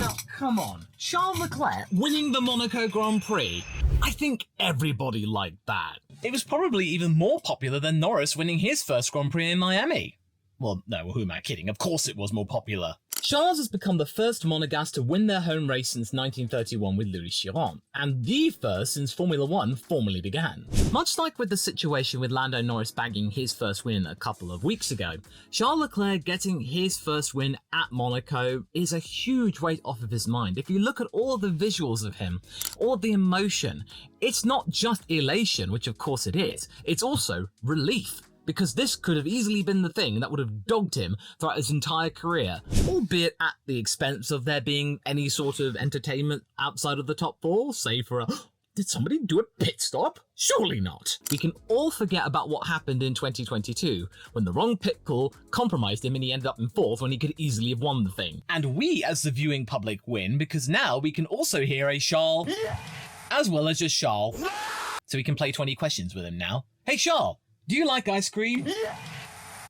Now, come on. Charles Leclerc winning the Monaco Grand Prix. I think everybody liked that. It was probably even more popular than Norris winning his first Grand Prix in Miami. Well, no, who am I kidding? Of course it was more popular. Charles has become the first Monegasque to win their home race since 1931 with Louis Chiron, and the first since Formula 1 formally began. Much like with the situation with Lando Norris bagging his first win a couple of weeks ago, Charles Leclerc getting his first win at Monaco is a huge weight off of his mind. If you look at all of the visuals of him, all of the emotion, it's not just elation, which of course it is, it's also relief. Because this could have easily been the thing that would have dogged him throughout his entire career, albeit at the expense of there being any sort of entertainment outside of the top four, say for a, did somebody do a pit stop? Surely not. We can all forget about what happened in 2022, when the wrong pit call compromised him and he ended up in fourth when he could easily have won the thing. And we, as the viewing public, win because now we can also hear a Charles, as well as just Charles. So we can play 20 questions with him now. Hey Charles! Do you like ice cream?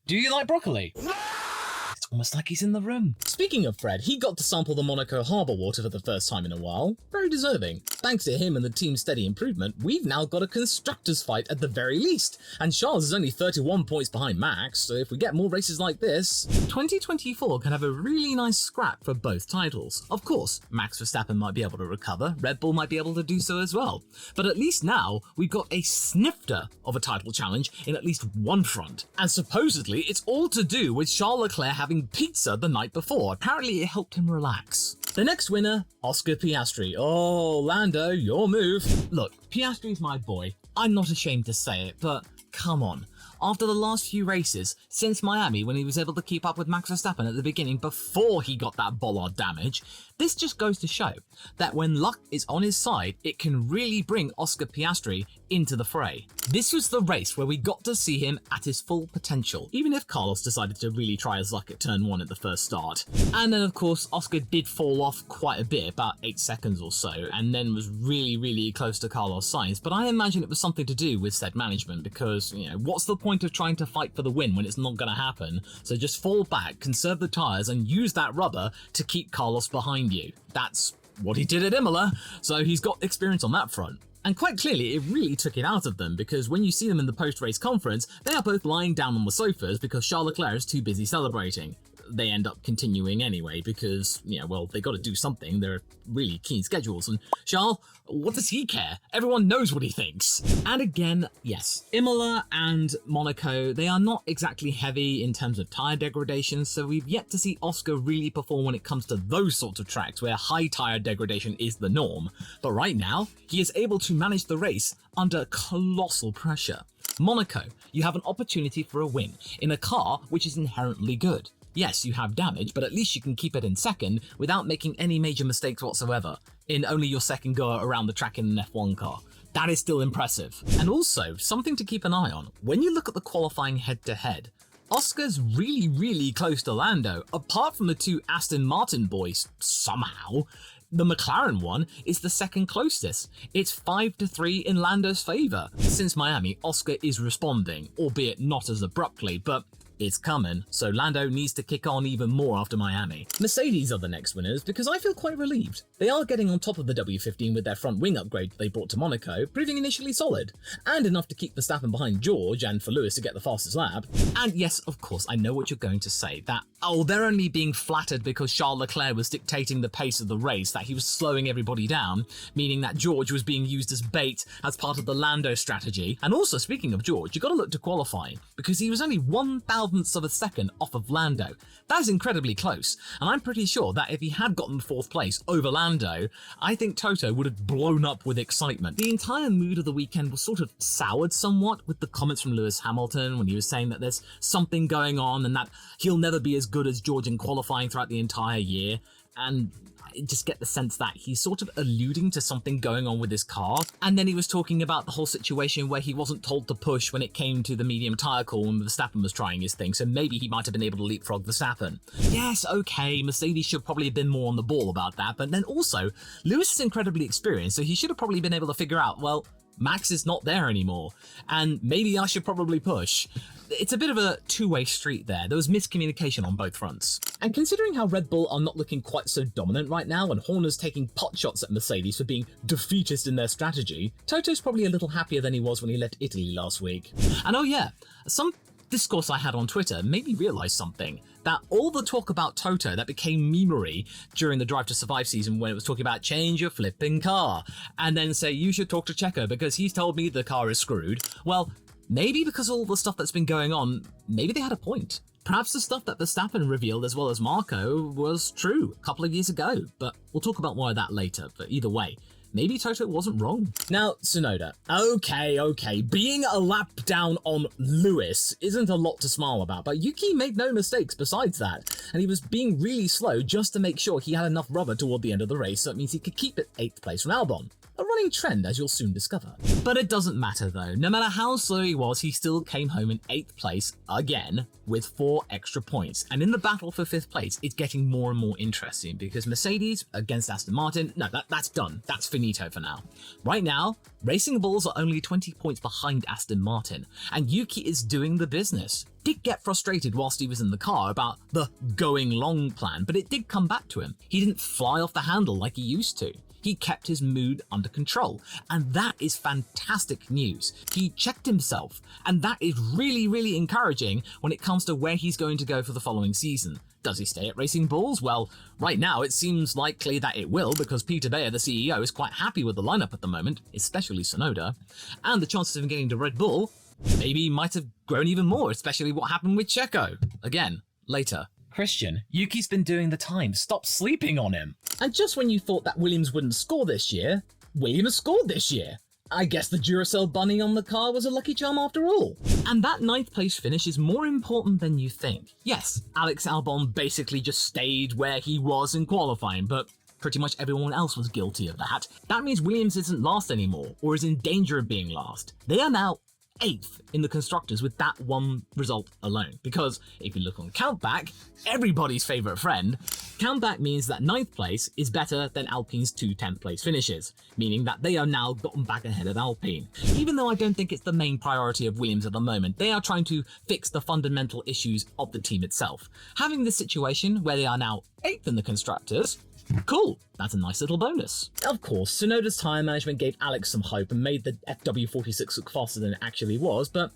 Do you like broccoli? It's almost like he's in the room. Speaking of Fred, he got to sample the Monaco harbour water for the first time in a while. Very deserving. Thanks to him and the team's steady improvement, we've now got a constructors fight at the very least. And Charles is only 31 points behind Max, so if we get more races like this, 2024 can have a really nice scrap for both titles. Of course, Max Verstappen might be able to recover, Red Bull might be able to do so as well. But at least now, we've got a snifter of a title challenge in at least one front. And supposedly, it's all to do with Charles Leclerc having pizza the night before. Apparently it helped him relax. The next winner, Oscar Piastri. Oh, Lando, your move. Look, Piastri's my boy. I'm not ashamed to say it, but come on. After the last few races, since Miami when he was able to keep up with Max Verstappen at the beginning before he got that bollard damage, this just goes to show that when luck is on his side, it can really bring Oscar Piastri into the fray. This was the race where we got to see him at his full potential, even if Carlos decided to really try his luck at turn 1 at the first start. And then of course, Oscar did fall off quite a bit, about 8 seconds or so, and then was really close to Carlos Sainz, but I imagine it was something to do with said management because, you know, what's the point of trying to fight for the win when it's not going to happen? So just fall back, conserve the tyres, and use that rubber to keep Carlos behind you. That's what he did at Imola, so he's got experience on that front. And quite clearly, it really took it out of them, because when you see them in the post-race conference, they are both lying down on the sofas because Charles Leclerc is too busy celebrating. They end up continuing anyway because, you know, well, they got to do something. They're really keen schedules. And Charles, what does he care? Everyone knows what he thinks. And again, yes, Imola and Monaco, they are not exactly heavy in terms of tyre degradation, so we've yet to see Oscar really perform when it comes to those sorts of tracks where high tyre degradation is the norm. But right now, he is able to manage the race under colossal pressure. Monaco, you have an opportunity for a win in a car which is inherently good. Yes, you have damage, but at least you can keep it in second without making any major mistakes whatsoever in only your second go around the track in an F1 car. That is still impressive. And also, something to keep an eye on, when you look at the qualifying head-to-head, Oscar's really close to Lando, apart from the two Aston Martin boys, somehow. The McLaren one is the second closest. It's 5-3 in Lando's favour. Since Miami, Oscar is responding, albeit not as abruptly, but it's coming, so Lando needs to kick on even more after Miami. Mercedes are the next winners because I feel quite relieved. They are getting on top of the W15 with their front wing upgrade they brought to Monaco, proving initially solid, and enough to keep Verstappen behind George and for Lewis to get the fastest lap. And yes, of course, I know what you're going to say, that, oh, they're only being flattered because Charles Leclerc was dictating the pace of the race, that he was slowing everybody down, meaning that George was being used as bait as part of the Lando strategy. And also, speaking of George, you got to look to qualifying, because he was only 1,000ths of a second off of Lando. That is incredibly close, and I'm pretty sure that if he had gotten 4th place over Lando, I think Toto would have blown up with excitement. The entire mood of the weekend was sort of soured somewhat with the comments from Lewis Hamilton when he was saying that there's something going on and that he'll never be as good as George in qualifying throughout the entire year. And I just get the sense that he's sort of alluding to something going on with his car. And then he was talking about the whole situation where he wasn't told to push when it came to the medium tyre call when Verstappen was trying his thing, so maybe he might have been able to leapfrog Verstappen. Yes, okay, Mercedes should probably have been more on the ball about that, but then also, Lewis is incredibly experienced, so he should have probably been able to figure out, well, Max is not there anymore, and maybe I should probably push. It's a bit of a two-way street there. There was miscommunication on both fronts. And considering how Red Bull are not looking quite so dominant right now, and Horner's taking potshots at Mercedes for being defeatist in their strategy, Toto's probably a little happier than he was when he left Italy last week. And oh yeah, some discourse I had on Twitter made me realise something. That all the talk about Toto that became memery during the Drive to Survive season when it was talking about change your flipping car, and then say you should talk to Checo because he's told me the car is screwed. Well, maybe because of all the stuff that's been going on, maybe they had a point. Perhaps the stuff that Verstappen revealed as well as Marco was true a couple of years ago, but we'll talk about more of that later. But either way, maybe Toto wasn't wrong. Now, Tsunoda. Okay, being a lap down on Lewis isn't a lot to smile about, but Yuki made no mistakes besides that, and he was being really slow just to make sure he had enough rubber toward the end of the race, so it means he could keep it 8th place from Albon. A running trend, as you'll soon discover. But it doesn't matter though. No matter how slow he was, he still came home in 8th place again with 4 extra points. And in the battle for 5th place, it's getting more and more interesting because Mercedes against Aston Martin, no, that's done. That's finito for now. Right now, Racing Bulls are only 20 points behind Aston Martin, and Yuki is doing the business. Did get frustrated whilst he was in the car about the going long plan, but it did come back to him. He didn't fly off the handle like he used to. He kept his mood under control, and that is fantastic news. He checked himself, and that is really, really encouraging when it comes to where he's going to go for the following season. Does he stay at Racing Bulls? Well, right now it seems likely that it will because Peter Bayer, the CEO, is quite happy with the lineup at the moment, especially Tsunoda, and the chances of him getting to Red Bull maybe might have grown even more, especially what happened with Checo. Again, later. Christian, Yuki's been doing the time. Stop sleeping on him. And just when you thought that Williams wouldn't score this year, Williams scored this year. I guess the Duracell bunny on the car was a lucky charm after all. And that 9th place finish is more important than you think. Yes, Alex Albon basically just stayed where he was in qualifying, but pretty much everyone else was guilty of that. That means Williams isn't last anymore, or is in danger of being last. They are now 8th in the constructors with that one result alone. Because if you look on Countback, everybody's favourite friend, Countback means that 9th place is better than Alpine's 2 10th place finishes, meaning that they are now gotten back ahead of Alpine. Even though I don't think it's the main priority of Williams at the moment, they are trying to fix the fundamental issues of the team itself. Having this situation where they are now 8th in the constructors, cool, that's a nice little bonus. Of course, Tsunoda's tyre management gave Alex some hope and made the FW46 look faster than it actually was, but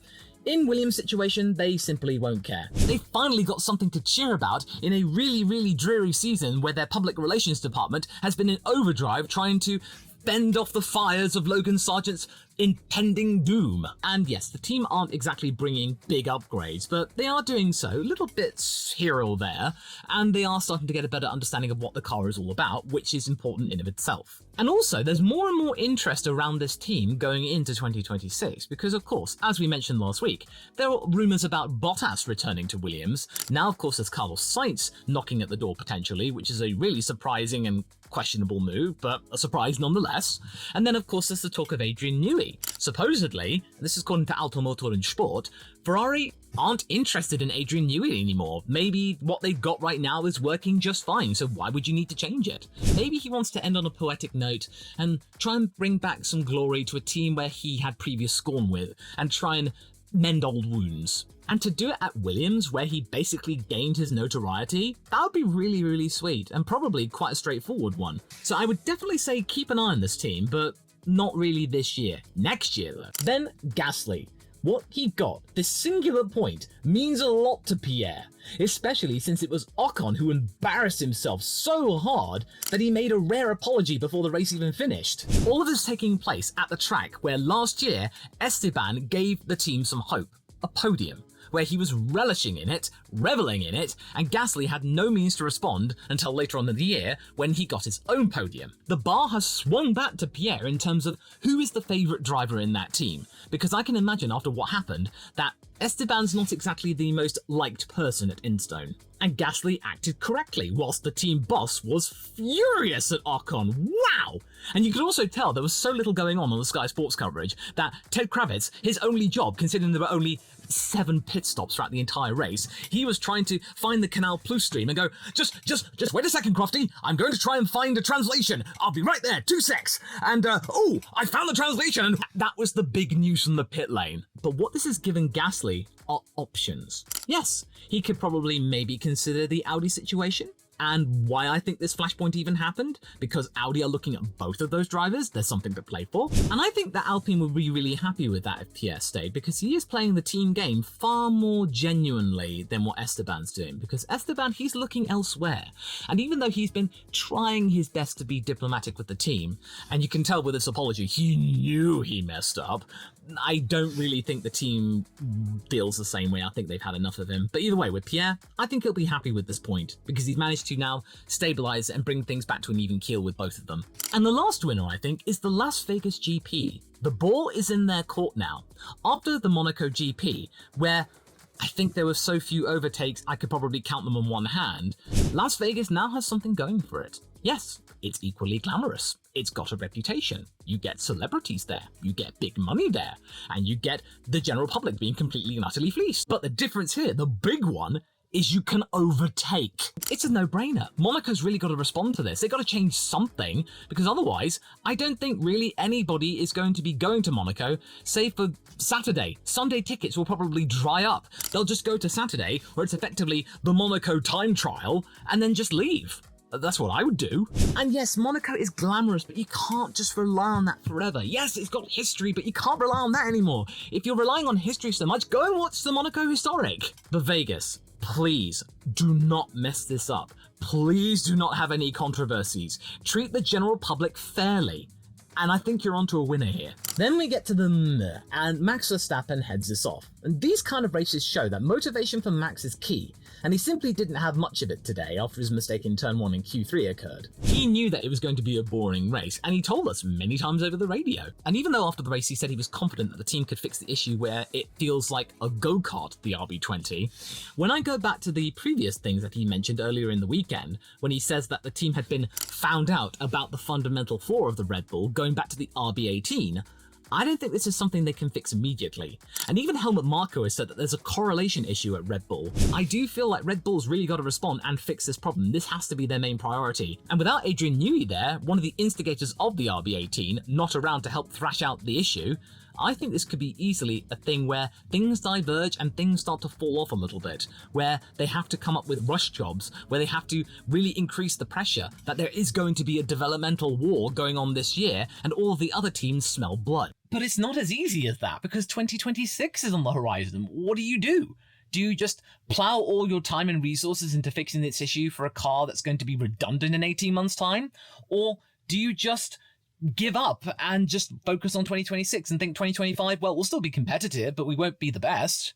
in Williams' situation, they simply won't care. They finally got something to cheer about in a really, really dreary season where their public relations department has been in overdrive trying to fend off the fires of Logan Sargent's impending doom. And yes, the team aren't exactly bringing big upgrades, but they are doing so, little bits here or there, and they are starting to get a better understanding of what the car is all about, which is important in of itself. And also, there's more and more interest around this team going into 2026, because of course, as we mentioned last week, there are rumours about Bottas returning to Williams. Now, of course, there's Carlos Sainz knocking at the door potentially, which is a really surprising and questionable move, but a surprise nonetheless. And then, of course, there's the talk of Adrian Newey. Supposedly, and this is according to Automotor and Sport, Ferrari aren't interested in Adrian Newey anymore. Maybe what they've got right now is working just fine, so why would you need to change it? Maybe he wants to end on a poetic note and try and bring back some glory to a team where he had previous scorn with, and try and mend old wounds. And to do it at Williams, where he basically gained his notoriety, that would be really, really sweet, and probably quite a straightforward one. So I would definitely say keep an eye on this team, but not really this year. Next year, though. Then Gasly. What he got, this singular point, means a lot to Pierre, especially since it was Ocon who embarrassed himself so hard that he made a rare apology before the race even finished. All of this taking place at the track where last year Esteban gave the team some hope, a podium, where he was relishing in it, reveling in it, and Gasly had no means to respond until later on in the year when he got his own podium. The bar has swung back to Pierre in terms of who is the favourite driver in that team, because I can imagine after what happened that Esteban's not exactly the most liked person at Instone. And Gasly acted correctly, whilst the team boss was furious at Ocon. Wow! And you could also tell there was so little going on the Sky Sports coverage that Ted Kravitz, his only job, considering there were only 7 pit stops throughout the entire race. He was trying to find the Canal Plus stream and go, just wait a second, Crofty. I'm going to try and find a translation. I'll be right there, 2 secs. And, oh, I found the translation. And that was the big news from the pit lane. But what this has given Gasly are options. Yes, he could probably maybe consider the Audi situation. And why I think this flashpoint even happened? Because Audi are looking at both of those drivers, there's something to play for. And I think that Alpine would be really happy with that if Pierre stayed, because he is playing the team game far more genuinely than what Esteban's doing. Because Esteban, he's looking elsewhere. And even though he's been trying his best to be diplomatic with the team, and you can tell with his apology, he knew he messed up, I don't really think the team feels the same way. I think they've had enough of him. But either way, with Pierre, I think he'll be happy with this point, because he's managed to now stabilize and bring things back to an even keel with both of them. And the last winner, I think, is the Las Vegas GP. The ball is in their court now. After the Monaco GP, where I think there were so few overtakes I could probably count them on one hand, Las Vegas now has something going for it. Yes, it's equally glamorous. It's got a reputation. You get celebrities there, you get big money there, and you get the general public being completely and utterly fleeced. But the difference here, the big one, is you can overtake. It's a no-brainer. Monaco's really got to respond to this. They've got to change something, because otherwise, I don't think really anybody is going to be going to Monaco, save for Saturday. Sunday tickets will probably dry up. They'll just go to Saturday, where it's effectively the Monaco time trial, and then just leave. That's what I would do. And yes, Monaco is glamorous, but you can't just rely on that forever. Yes, it's got history, but you can't rely on that anymore. If you're relying on history so much, go and watch the Monaco Historic. But Vegas, please do not mess this up. Please do not have any controversies. Treat the general public fairly. And I think you're onto a winner here. Then we get to the meh, and Max Verstappen heads us off. And these kind of races show that motivation for Max is key, and he simply didn't have much of it today after his mistake in turn 1 in Q3 occurred. He knew that it was going to be a boring race, and he told us many times over the radio. And even though after the race he said he was confident that the team could fix the issue where it feels like a go-kart, the RB20, when I go back to the previous things that he mentioned earlier in the weekend, when he says that the team had been found out about the fundamental flaw of the Red Bull going back to the RB18, I don't think this is something they can fix immediately. And even Helmut Marko has said that there's a correlation issue at Red Bull. I do feel like Red Bull's really got to respond and fix this problem. This has to be their main priority. And without Adrian Newey there, one of the instigators of the RB18, not around to help thrash out the issue, I think this could be easily a thing where things diverge and things start to fall off a little bit, where they have to come up with rush jobs, where they have to really increase the pressure that there is going to be a developmental war going on this year and all of the other teams smell blood. But it's not as easy as that, because 2026 is on the horizon. What do you do? Do you just plow all your time and resources into fixing this issue for a car that's going to be redundant in 18 months' time? Or do you just give up and just focus on 2026 and think 2025, well, we'll still be competitive, but we won't be the best?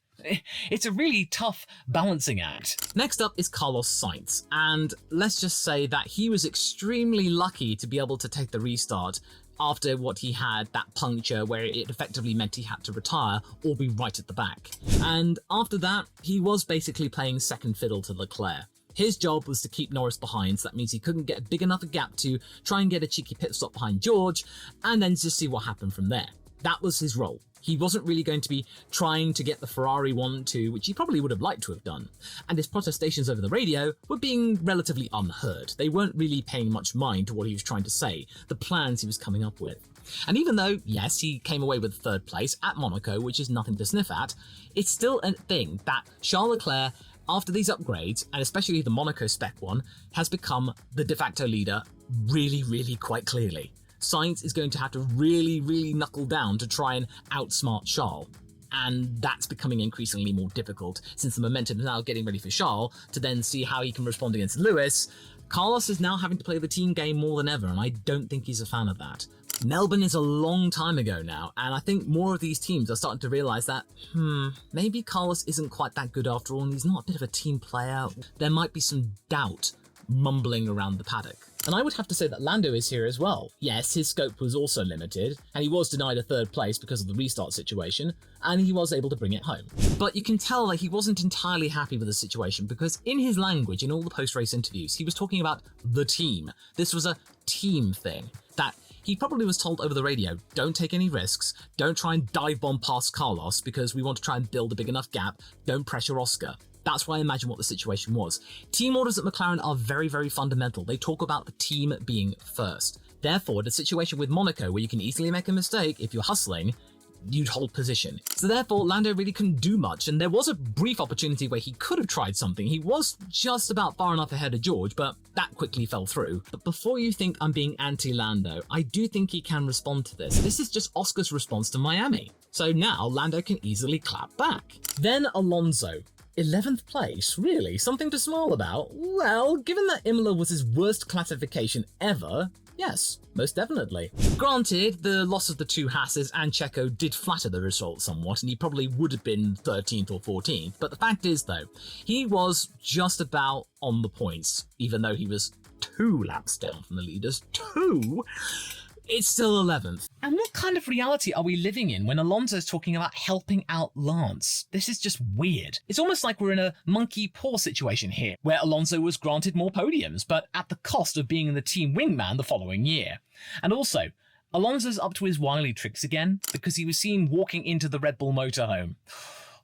It's a really tough balancing act. Next up is Carlos Sainz, and let's just say that he was extremely lucky to be able to take the restart after what he had, that puncture where it effectively meant he had to retire or be right at the back. And after that, he was basically playing second fiddle to Leclerc. His job was to keep Norris behind, so that means he couldn't get a big enough a gap to try and get a cheeky pit stop behind George, and then just see what happened from there. That was his role. He wasn't really going to be trying to get the Ferrari 1-2, which he probably would have liked to have done. And his protestations over the radio were being relatively unheard. They weren't really paying much mind to what he was trying to say, the plans he was coming up with. And even though, yes, he came away with third place at Monaco, which is nothing to sniff at, it's still a thing that Charles Leclerc, after these upgrades, and especially the Monaco spec one, has become the de facto leader really quite clearly. Sainz is going to have to really knuckle down to try and outsmart Charles. And that's becoming increasingly more difficult since the momentum is now getting ready for Charles to then see how he can respond against Lewis. Carlos is now having to play the team game more than ever, and I don't think he's a fan of that. Melbourne is a long time ago now, and I think more of these teams are starting to realise that, maybe Carlos isn't quite that good after all, and he's not a bit of a team player. There might be some doubt mumbling around the paddock. And I would have to say that Lando is here as well. Yes, his scope was also limited, and he was denied a third place because of the restart situation, and he was able to bring it home. But you can tell that he wasn't entirely happy with the situation, because in his language, in all the post-race interviews, he was talking about the team. This was a team thing, that He probably was told over the radio, don't take any risks, don't try and dive bomb past Carlos because we want to try and build a big enough gap, don't pressure Oscar. That's why I imagine what the situation was. Team orders at McLaren are very, very fundamental. They talk about the team being first. Therefore, the situation with Monaco, where you can easily make a mistake if you're hustling, you'd hold position. So therefore, Lando really couldn't do much, and there was a brief opportunity where he could have tried something. He was just about far enough ahead of George, but that quickly fell through. But before you think I'm being anti-Lando, I do think he can respond to this. This is just Oscar's response to Miami. So now Lando can easily clap back. Then Alonso. 11th place, really? Something to smile about? Well, given that Imola was his worst classification ever, yes, most definitely. Granted, the loss of the two Hasses and Checo did flatter the result somewhat, and he probably would have been 13th or 14th, but the fact is though, he was just about on the points, even though he was 2 laps down from the leaders. 2? It's still 11th. And what kind of reality are we living in when Alonso's talking about helping out Lance? This is just weird. It's almost like we're in a monkey paw situation here, where Alonso was granted more podiums, but at the cost of being the team wingman the following year. And also, Alonso's up to his wily tricks again, because he was seen walking into the Red Bull motorhome.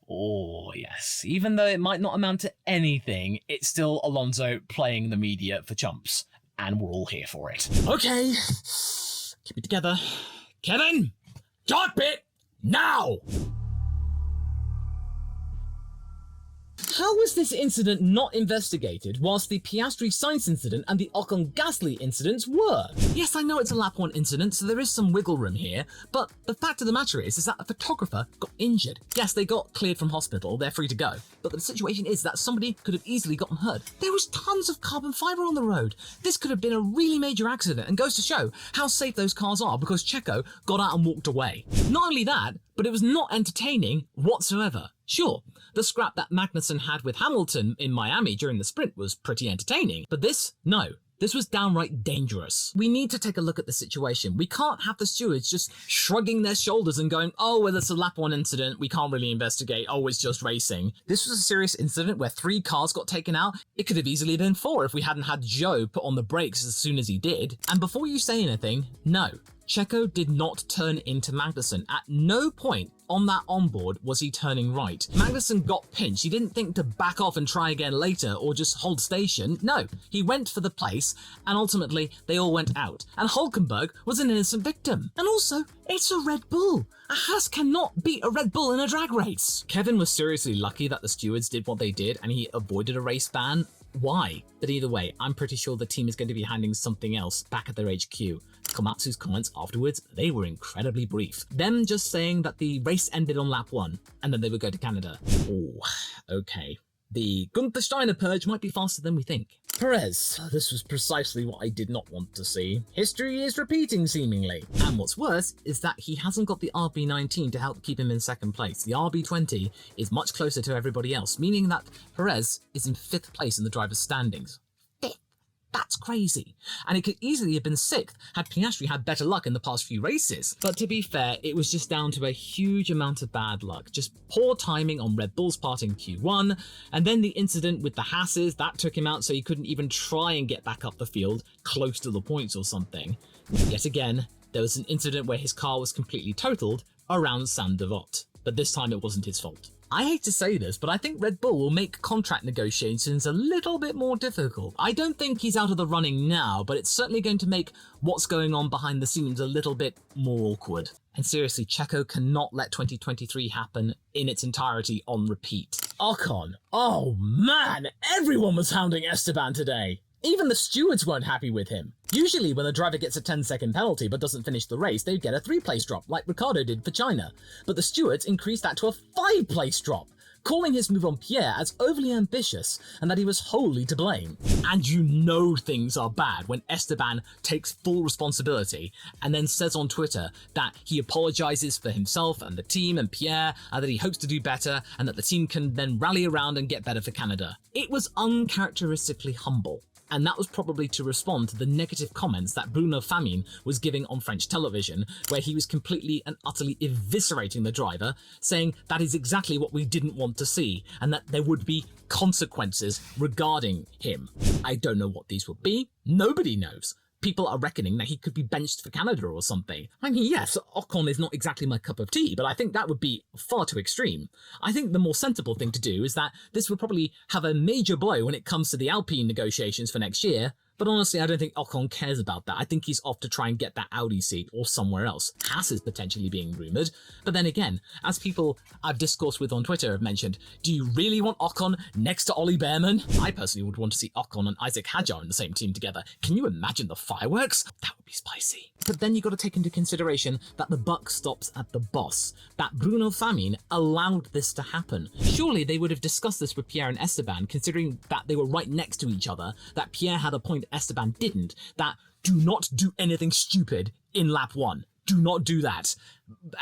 Oh, yes. Even though it might not amount to anything, it's still Alonso playing the media for chumps. And we're all here for it. Okay. Keep it together. Kevin! Cockpit! Now! How was this incident not investigated whilst the Piastri-Sainz incident and the Ocon-Gasly incidents were? Yes, I know it's a lap 1 incident, so there is some wiggle room here, but the fact of the matter is that a photographer got injured. Yes, they got cleared from hospital, they're free to go, but the situation is that somebody could have easily gotten hurt. There was tons of carbon fibre on the road. This could have been a really major accident and goes to show how safe those cars are because Checo got out and walked away. Not only that, but it was not entertaining whatsoever. Sure, the scrap that Magnussen had with Hamilton in Miami during the sprint was pretty entertaining, but this, no. This was downright dangerous. We need to take a look at the situation. We can't have the stewards just shrugging their shoulders and going, oh, well, it's a lap 1 incident, we can't really investigate, oh, it's just racing. This was a serious incident where 3 cars got taken out. It could have easily been 4 if we hadn't had Joe put on the brakes as soon as he did. And before you say anything, no. Checo did not turn into Magnussen. At no point on that onboard was he turning right. Magnussen got pinched. He didn't think to back off and try again later or just hold station. No, he went for the place and ultimately they all went out. And Hulkenberg was an innocent victim. And also, it's a Red Bull. A Haas cannot beat a Red Bull in a drag race. Kevin was seriously lucky that the stewards did what they did and he avoided a race ban. Why? But either way, I'm pretty sure the team is going to be handling something else back at their HQ. Komatsu's comments afterwards, they were incredibly brief. Them just saying that the race ended on lap 1 and then they would go to Canada. Oh, okay. The Gunther Steiner purge might be faster than we think. Perez. This was precisely what I did not want to see. History is repeating, seemingly. And what's worse is that he hasn't got the RB19 to help keep him in 2nd place. The RB20 is much closer to everybody else, meaning that Perez is in 5th place in the driver's standings. That's crazy. And it could easily have been 6th had Piastri had better luck in the past few races. But to be fair, it was just down to a huge amount of bad luck. Just poor timing on Red Bull's part in Q1, and then the incident with the Hasses, that took him out so he couldn't even try and get back up the field, close to the points or something. Yet again, there was an incident where his car was completely totaled around Saint Devote, but this time it wasn't his fault. I hate to say this, but I think Red Bull will make contract negotiations a little bit more difficult. I don't think he's out of the running now, but it's certainly going to make what's going on behind the scenes a little bit more awkward. And seriously, Checo cannot let 2023 happen in its entirety on repeat. Ocon. Oh man, everyone was hounding Esteban today. Even the stewards weren't happy with him. Usually when a driver gets a 10-second penalty but doesn't finish the race, they'd get a 3-place drop, like Ricciardo did for China. But the stewards increased that to a 5-place drop, calling his move on Pierre as overly ambitious and that he was wholly to blame. And you know things are bad when Esteban takes full responsibility and then says on Twitter that he apologizes for himself and the team and Pierre, and that he hopes to do better and that the team can then rally around and get better for Canada. It was uncharacteristically humble. And that was probably to respond to the negative comments that Bruno Famin was giving on French television, where he was completely and utterly eviscerating the driver, saying that is exactly what we didn't want to see, and that there would be consequences regarding him. I don't know what these would be, nobody knows, people are reckoning that he could be benched for Canada or something. I mean, yes, Ocon is not exactly my cup of tea, but I think that would be far too extreme. I think the more sensible thing to do is that this would probably have a major blow when it comes to the Alpine negotiations for next year. But honestly, I don't think Ocon cares about that. I think he's off to try and get that Audi seat or somewhere else. Haas is potentially being rumoured. But then again, as people I've discoursed with on Twitter have mentioned, do you really want Ocon next to Ollie Behrman? I personally would want to see Ocon and Isaac Hadjar in the same team together. Can you imagine the fireworks? That would be spicy. But then you got to take into consideration that the buck stops at the boss, that Bruno Famin allowed this to happen. Surely they would have discussed this with Pierre and Esteban, considering that they were right next to each other, that Pierre had a point Esteban didn't, that do not do anything stupid in lap 1. Do not do that.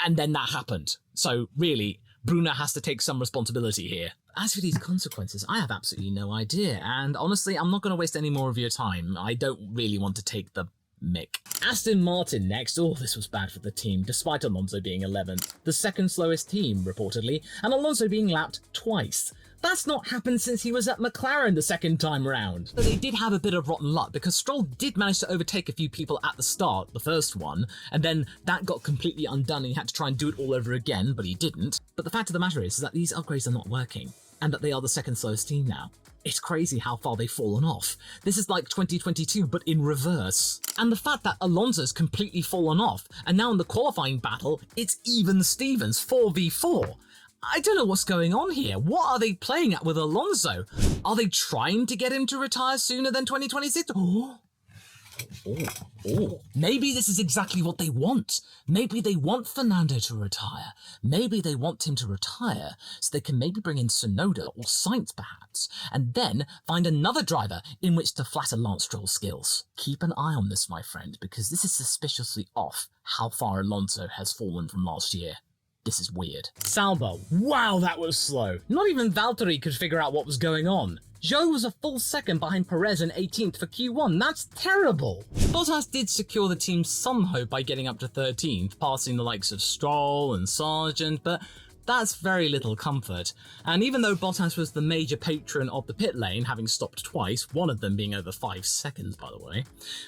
And then that happened. So really, Bruno has to take some responsibility here. As for these consequences, I have absolutely no idea. And honestly, I'm not going to waste any more of your time. I don't really want to take the mick. Aston Martin next. Oh, this was bad for the team, despite Alonso being 11th. The second slowest team, reportedly, and Alonso being lapped twice. That's not happened since he was at McLaren the second time round. But they did have a bit of rotten luck because Stroll did manage to overtake a few people at the start, the first one, and then that got completely undone and he had to try and do it all over again, but he didn't. But the fact of the matter is that these upgrades are not working, and that they are the second slowest team now. It's crazy how far they've fallen off. This is like 2022, but in reverse. And the fact that Alonso's completely fallen off, and now in the qualifying battle, it's even Stevens, 4v4. I don't know what's going on here. What are they playing at with Alonso? Are they trying to get him to retire sooner than 2026? Maybe this is exactly what they want. Maybe they want Fernando to retire. Maybe they want him to retire so they can maybe bring in Tsunoda or Sainz perhaps, and then find another driver in which to flatter Lance Stroll's skills. Keep an eye on this, my friend, because this is suspiciously off how far Alonso has fallen from last year. This is weird. Sauber. Wow, that was slow. Not even Valtteri could figure out what was going on. Zhou was a full second behind Perez in 18th for Q1. That's terrible. Bottas did secure the team some hope by getting up to 13th, passing the likes of Stroll and Sargent, but that's very little comfort. And even though Bottas was the major patron of the pit lane, having stopped twice, one of them being over 5 seconds by the way,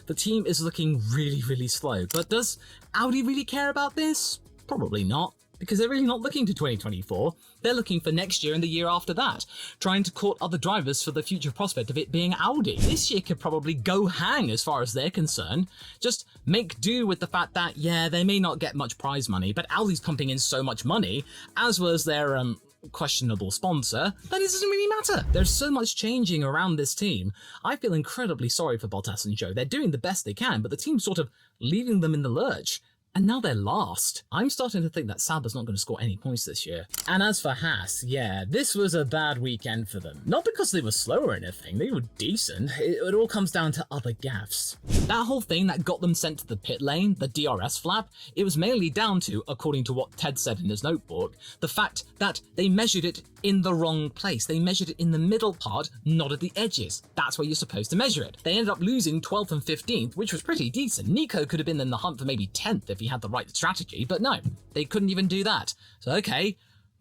the team is looking really, really slow. But does Audi really care about this? Probably not, because they're really not looking to 2024. They're looking for next year and the year after that, trying to court other drivers for the future prospect of it being Audi. This year could probably go hang as far as they're concerned. Just make do with the fact that, yeah, they may not get much prize money, but Audi's pumping in so much money, as was their questionable sponsor, that it doesn't really matter. There's so much changing around this team. I feel incredibly sorry for Bottas and Zhou. They're doing the best they can, but the team's sort of leaving them in the lurch. And now they're last. I'm starting to think that Sauber's not going to score any points this year. And as for Haas, yeah, this was a bad weekend for them. Not because they were slow or anything, they were decent. It all comes down to other gaffes. That whole thing that got them sent to the pit lane, the DRS flap, it was mainly down to, according to what Ted said in his notebook, the fact that they measured it in the wrong place. They measured it in the middle part, not at the edges. That's where you're supposed to measure it. They ended up losing 12th and 15th, which was pretty decent. Nico could have been in the hunt for maybe 10th if he had the right strategy, but no, they couldn't even do that. So okay,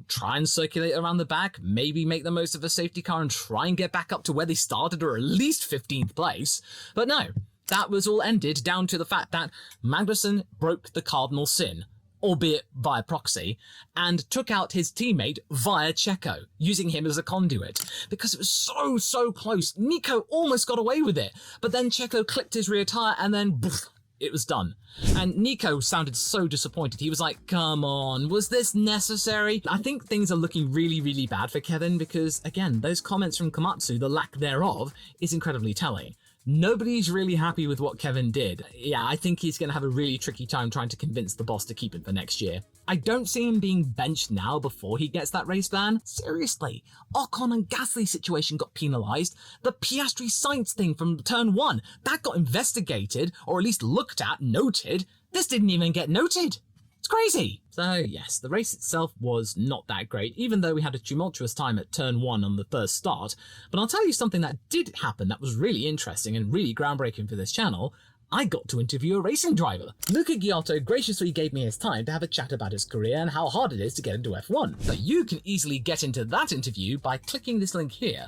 try and circulate around the back, maybe make the most of a safety car and try and get back up to where they started, or at least 15th place. But no, that was all ended down to the fact that Magnussen broke the cardinal sin, albeit via proxy, and took out his teammate via Checo, using him as a conduit. Because it was so close, Nico almost got away with it, but then Checo clipped his rear tyre and then poof, it was done. And Nico sounded so disappointed. He was like, come on, was this necessary? I think things are looking really, really bad for Kevin because, again, those comments from Komatsu, the lack thereof, is incredibly telling. Nobody's really happy with what Kevin did. Yeah, I think he's going to have a really tricky time trying to convince the boss to keep him for next year. I don't see him being benched now before he gets that race ban. Seriously, Ocon and Gasly situation got penalised. The Piastri Sainz thing from turn 1, that got investigated, or at least looked at, noted. This didn't even get noted. It's crazy. So yes, the race itself was not that great, even though we had a tumultuous time at turn 1 on the first start. But I'll tell you something that did happen that was really interesting and really groundbreaking for this channel. I got to interview a racing driver. Luca Giotto graciously gave me his time to have a chat about his career and how hard it is to get into F1. But you can easily get into that interview by clicking this link here.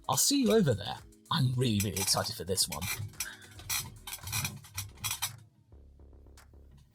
I'll see you over there. I'm really, really excited for this one.